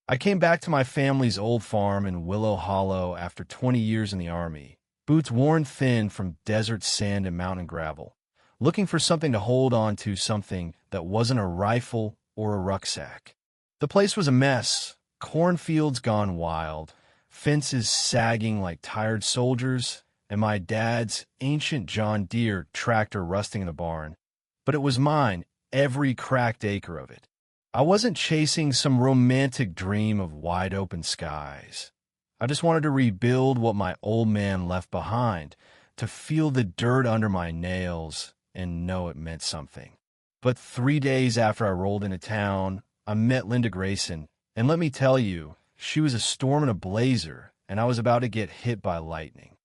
I came back to my family's old farm in Willow Hollow after 20 years in the Army, boots worn thin from desert sand and mountain gravel, looking for something to hold on to, something that wasn't a rifle or a rucksack. The place was a mess, cornfields gone wild, fences sagging like tired soldiers, and my dad's ancient John Deere tractor rusting in the barn. But it was mine, every cracked acre of it. I wasn't chasing some romantic dream of wide-open skies. I just wanted to rebuild what my old man left behind, to feel the dirt under my nails and know it meant something. But 3 days after I rolled into town, I met Linda Grayson, and let me tell you, she was a storm and a blazer, and I was about to get hit by lightning.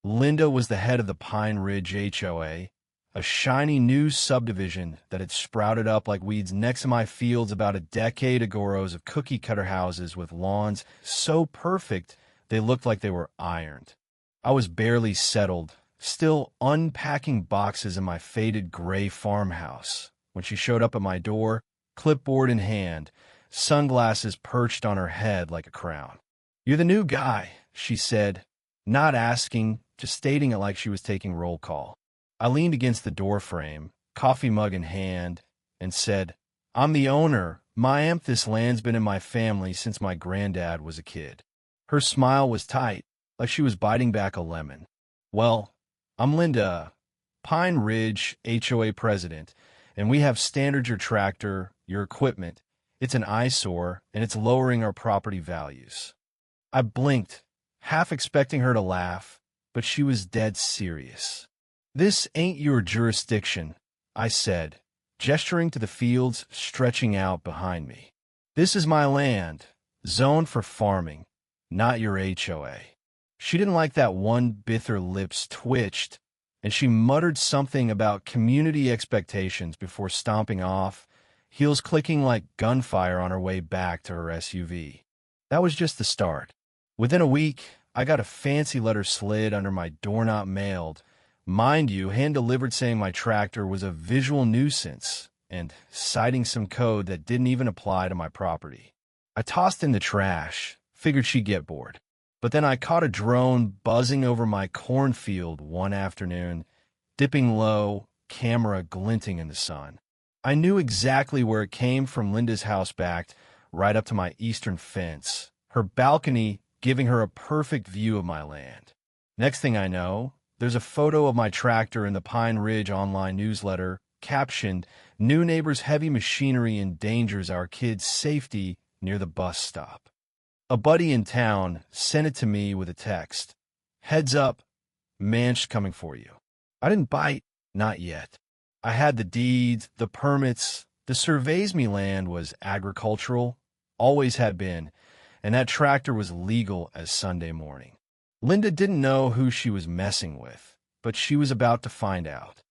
Linda was the head of the Pine Ridge HOA, a shiny new subdivision that had sprouted up like weeds next to my fields about a decade ago, rows of cookie-cutter houses with lawns so perfect they looked like they were ironed. I was barely settled, still unpacking boxes in my faded gray farmhouse, when she showed up at my door, clipboard in hand, sunglasses perched on her head like a crown. "You're the new guy," she said, not asking, just stating it like she was taking roll call. I leaned against the doorframe, coffee mug in hand, and said, "I'm the owner. This land's been in my family since my granddad was a kid." Her smile was tight, like she was biting back a lemon. "Well, I'm Linda, Pine Ridge HOA president, and we have standard your tractor, your equipment. It's an eyesore, and it's lowering our property values." I blinked, half expecting her to laugh, but she was dead serious. "This ain't your jurisdiction," I said, gesturing to the fields stretching out behind me. "This is my land, zoned for farming, not your HOA." She didn't like that one bit. Her lips twitched, and she muttered something about community expectations before stomping off, heels clicking like gunfire on her way back to her SUV. That was just the start. Within a week, I got a fancy letter slid under my doorknob mailed, mind you, hand-delivered, saying my tractor was a visual nuisance and citing some code that didn't even apply to my property. I tossed in the trash, figured she'd get bored. But then I caught a drone buzzing over my cornfield one afternoon, dipping low, camera glinting in the sun. I knew exactly where it came from. Linda's house backed right up to my eastern fence, her balcony giving her a perfect view of my land. Next thing I know, there's a photo of my tractor in the Pine Ridge online newsletter, captioned, "New neighbor's heavy machinery endangers our kids' safety near the bus stop." A buddy in town sent it to me with a text, "Heads up, man's coming for you." I didn't bite, not yet. I had the deeds, the permits, the surveys. Me land was agricultural, always had been, and that tractor was legal as Sunday morning. Linda didn't know who she was messing with, but she was about to find out.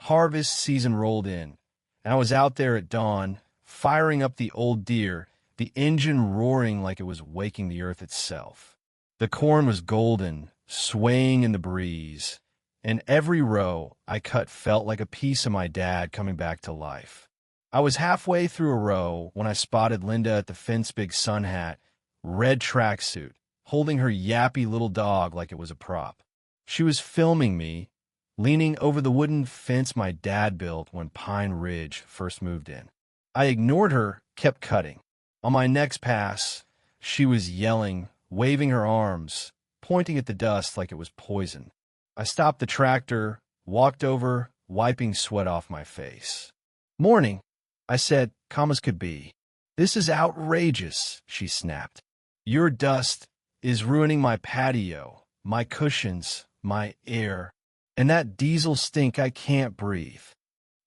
Harvest season rolled in, and I was out there at dawn, firing up the old Deere, the engine roaring like it was waking the earth itself. The corn was golden, swaying in the breeze, and every row I cut felt like a piece of my dad coming back to life. I was halfway through a row when I spotted Linda at the fence, big sun hat, red tracksuit, holding her yappy little dog like it was a prop. She was filming me, leaning over the wooden fence my dad built when Pine Ridge first moved in. I ignored her, kept cutting. On my next pass, she was yelling, waving her arms, pointing at the dust like it was poison. I stopped the tractor, walked over, wiping sweat off my face. "Morning," I said, calm as could be. "This is outrageous," she snapped. "Your dust is ruining my patio, my cushions, my air, and that diesel stink. I can't breathe."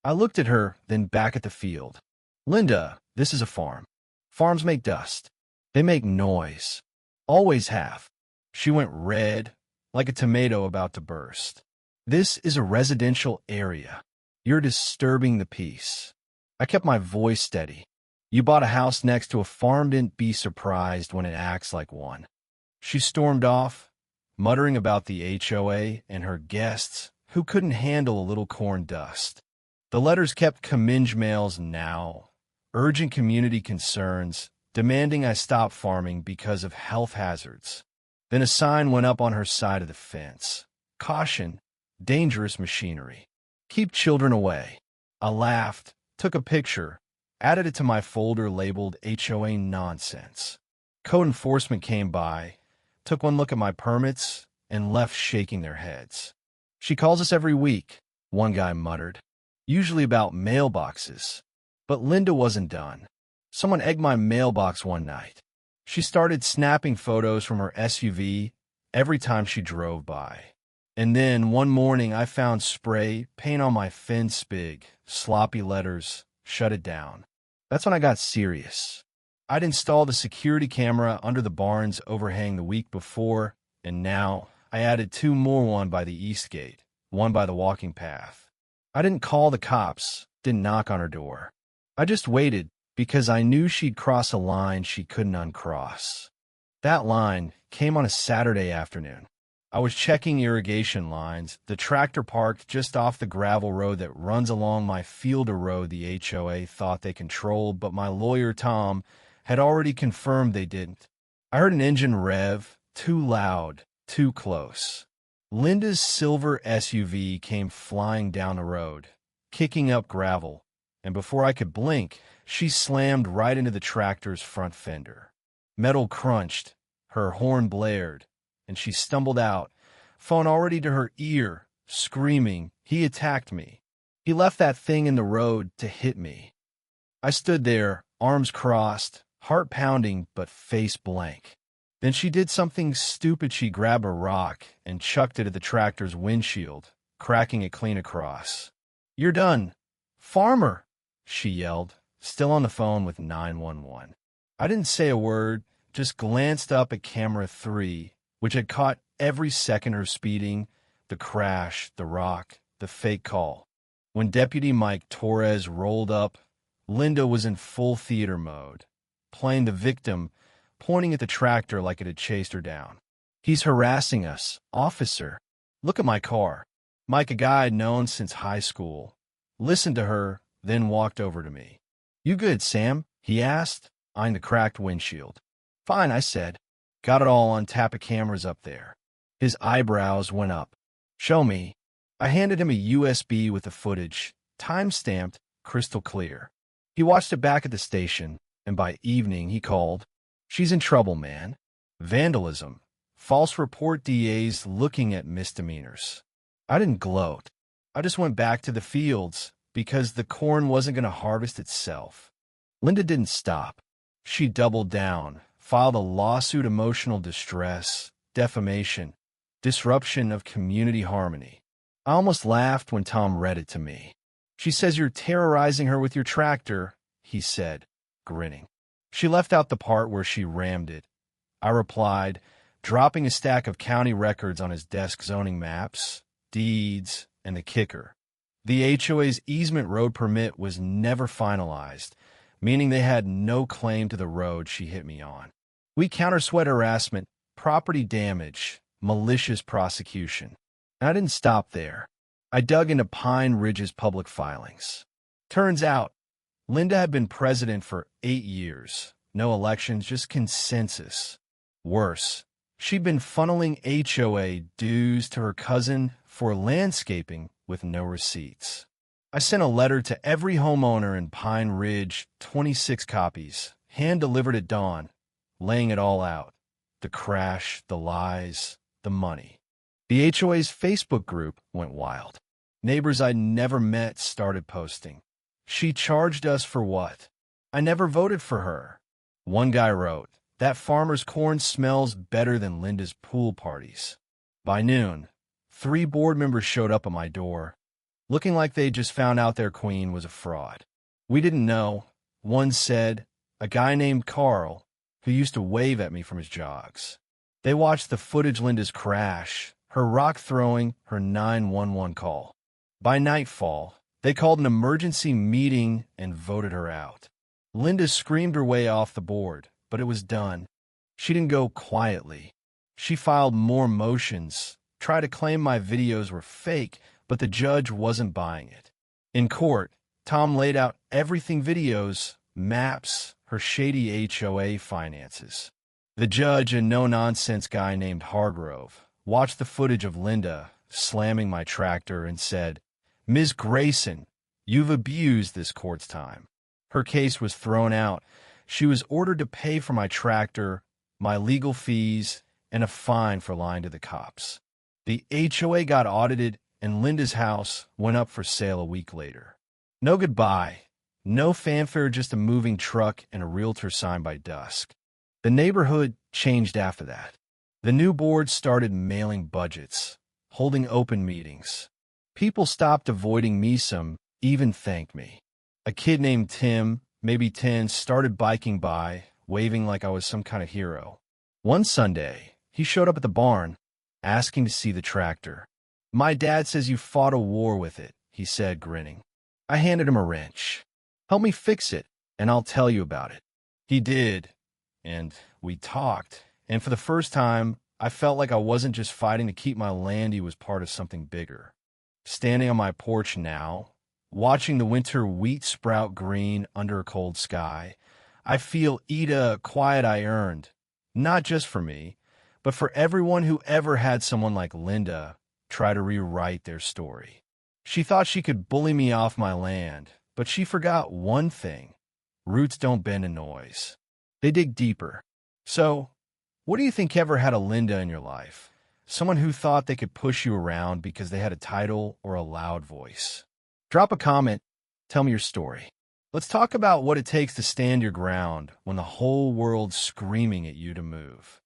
I looked at her, then back at the field. "Linda, this is a farm. Farms make dust. They make noise. Always have." She went red, like a tomato about to burst. "This is a residential area. You're disturbing the peace." I kept my voice steady. "You bought a house next to a farm. Didn't be surprised when it acts like one." She stormed off, muttering about the HOA and her guests who couldn't handle a little corn dust. The letters kept coming, mails now, urgent community concerns, demanding I stop farming because of health hazards. Then a sign went up on her side of the fence. Caution, dangerous machinery. Keep children away. I laughed, took a picture, added it to my folder labeled HOA nonsense. Code enforcement came by, took one look at my permits, and left shaking their heads. She calls us every week, one guy muttered, usually about mailboxes. But Linda wasn't done. Someone egged my mailbox one night. She started snapping photos from her SUV every time she drove by. And then one morning I found spray paint on my fence big, sloppy letters, shut it down. That's when I got serious. I'd installed a security camera under the barn's overhang the week before, and now I added 2 more, one by the east gate, one by the walking path. I didn't call the cops, didn't knock on her door. I just waited because I knew she'd cross a line she couldn't uncross. That line came on a Saturday afternoon. I was checking irrigation lines, the tractor parked just off the gravel road that runs along my field, a road the HOA thought they controlled, but my lawyer, Tom, had already confirmed they didn't. I heard an engine rev, too loud, too close. Linda's silver SUV came flying down the road, kicking up gravel, and before I could blink, she slammed right into the tractor's front fender. Metal crunched, her horn blared, and she stumbled out, phone already to her ear, screaming, "He attacked me. He left that thing in the road to hit me." I stood there, arms crossed, heart pounding, but face blank. Then she did something stupid. She grabbed a rock and chucked it at the tractor's windshield, cracking it clean across. "You're done. Farmer," she yelled, still on the phone with 911. I didn't say a word, just glanced up at camera 3, which had caught every second her speeding, the crash, the rock, the fake call. When Deputy Mike Torres rolled up, Linda was in full theater mode, playing the victim, pointing at the tractor like it had chased her down. "He's harassing us, officer. Look at my car." Mike, a guy I'd known since high school, listened to her, then walked over to me. "You good, Sam?" he asked, eyeing the cracked windshield. "Fine," I said. "Got it all on tap of cameras up there." His eyebrows went up. "Show me." I handed him a USB with the footage, time-stamped, crystal clear. He watched it back at the station, and by evening he called. "She's in trouble, man. Vandalism. False report, DAs looking at misdemeanors." I didn't gloat. I just went back to the fields because the corn wasn't going to harvest itself. Linda didn't stop. She doubled down, filed a lawsuit, emotional distress, defamation, disruption of community harmony. I almost laughed when Tom read it to me. "She says you're terrorizing her with your tractor," he said, grinning. She left out the part where she rammed it. I replied, dropping a stack of county records on his desk, zoning maps, deeds, and the kicker. The HOA's easement road permit was never finalized, meaning they had no claim to the road she hit me on. We counter-sweat harassment, property damage, malicious prosecution. And I didn't stop there. I dug into Pine Ridge's public filings. Turns out, Linda had been president for 8 years. No elections, just consensus. Worse, she'd been funneling HOA dues to her cousin for landscaping with no receipts. I sent a letter to every homeowner in Pine Ridge, 26 copies, hand-delivered at dawn, laying it all out. The crash, the lies, the money. The HOA's Facebook group went wild. Neighbors I'd never met started posting. "She charged us for what? I never voted for her." One guy wrote, "That farmer's corn smells better than Linda's pool parties." By noon, 3 board members showed up at my door, looking like they just found out their queen was a fraud. "We didn't know," one said, "a guy named Carl, who used to wave at me from his jogs." They watched the footage, Linda's crash, her rock throwing, her 911 call. By nightfall, they called an emergency meeting and voted her out. Linda screamed her way off the board, but it was done. She didn't go quietly. She filed more motions, tried to claim my videos were fake, but the judge wasn't buying it. In court, Tom laid out everything: videos, maps, her shady HOA finances. The judge, a no-nonsense guy named Hargrove, watched the footage of Linda slamming my tractor and said, "Ms. Grayson, you've abused this court's time." Her case was thrown out. She was ordered to pay for my tractor, my legal fees, and a fine for lying to the cops. The HOA got audited, and Linda's house went up for sale a week later. No goodbye, no fanfare, just a moving truck and a realtor sign by dusk. The neighborhood changed after that. The new board started mailing budgets, holding open meetings. People stopped avoiding me, some even thanked me. A kid named Tim, maybe 10, started biking by, waving like I was some kind of hero. One Sunday, he showed up at the barn, asking to see the tractor. "My dad says you fought a war with it," he said, grinning. I handed him a wrench. "Help me fix it, and I'll tell you about it." He did, and we talked. And for the first time, I felt like I wasn't just fighting to keep my land, he was part of something bigger. Standing on my porch now, watching the winter wheat sprout green under a cold sky, I feel a quiet I earned, not just for me, but for everyone who ever had someone like Linda try to rewrite their story. She thought she could bully me off my land, but she forgot one thing: roots don't bend in noise. They dig deeper. So, what do you think ever had a Linda in your life? Someone who thought they could push you around because they had a title or a loud voice? Drop a comment, tell me your story. Let's talk about what it takes to stand your ground when the whole world's screaming at you to move.